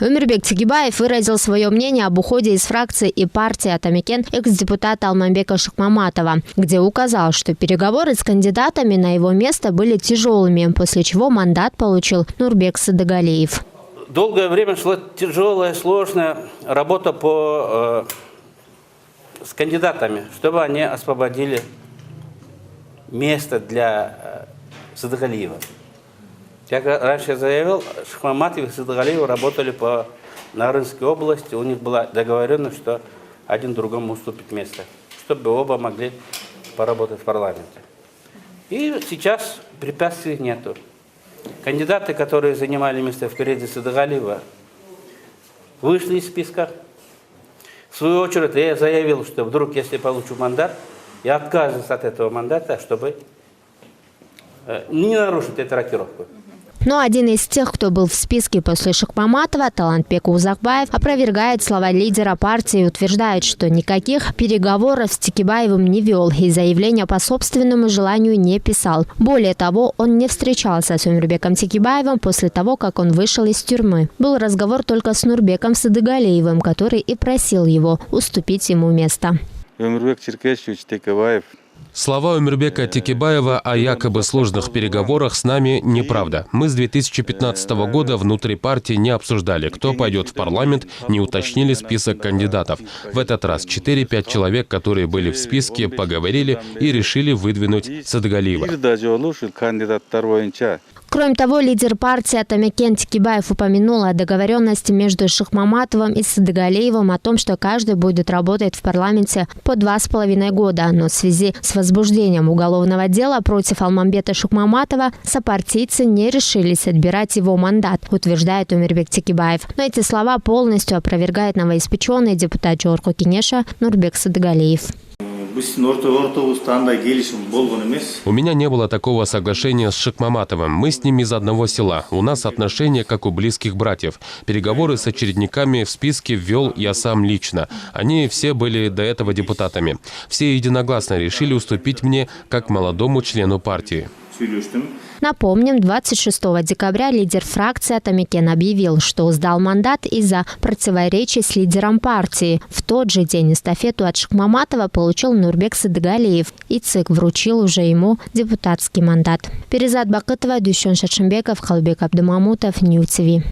Өмирбек Текебаев выразил свое мнение об уходе из фракции и партии Атамекен экс-депутата Алмамбека Шыкмаматова, где указал, что переговоры с кандидатами на его место были тяжелыми, после чего мандат получил Нурбек Садыгалиев. Долгое время шла тяжелая, сложная работа с кандидатами, чтобы они освободили место для Садыгалиева. Как раньше я заявил, Шыкмаматов и Садыгалиев работали по Нарынской области. У них была договоренность, что один другому уступит место, чтобы оба могли поработать в парламенте. И сейчас препятствий нету. Кандидаты, которые занимали место впереди Садыгалиева, вышли из списка. В свою очередь я заявил, что вдруг, если получу мандат, я откажусь от этого мандата, чтобы не нарушить эту рокировку. Но один из тех, кто был в списке после Шыкмаматова, Талантбек Узакбаев, опровергает слова лидера партии и утверждает, что никаких переговоров с Текебаевым не вел и заявления по собственному желанию не писал. Более того, он не встречался с Өмирбеком Текебаевым после того, как он вышел из тюрьмы. Был разговор только с Нурбеком Садыгалиевым, который и просил его уступить ему место. Өмирбек Текебаев. Слова Өмирбека Текебаева о якобы сложных переговорах с нами неправда. Мы с 2015 года внутри партии не обсуждали, кто пойдет в парламент, не уточнили список кандидатов. В этот раз 4-5 человек, которые были в списке, поговорили и решили выдвинуть Садыгалиева. Кроме того, лидер партии Атамекен Текебаев упомянул о договоренности между Шыкмаматовым и Садыгалиевым о том, что каждый будет работать в парламенте по 2,5 года. Но в связи с возбуждением уголовного дела против Алмамбета Шыкмаматова сопартийцы не решились отбирать его мандат, утверждает Өмирбек Текебаев. Но эти слова полностью опровергает новоиспеченный депутат Жорко Кенеша Нурбек Садыгалиев. У меня не было такого соглашения с Шыкмаматовым. Мы с ним из одного села. У нас отношения, как у близких братьев. Переговоры с очередниками в списке ввел я сам лично. Они все были до этого депутатами. Все единогласно решили уступить мне, как молодому члену партии. Напомним, 26 декабря лидер фракции Атамекен объявил, что сдал мандат из-за противоречий с лидером партии. В тот же день эстафету от Шыкмаматова получил Нурбек Садыгалиев, и ЦИК вручил уже ему депутатский мандат. Перизат Бакытова, Дүйшен Шачимбеков, Халбек Абдумамутов, Нью ТВ.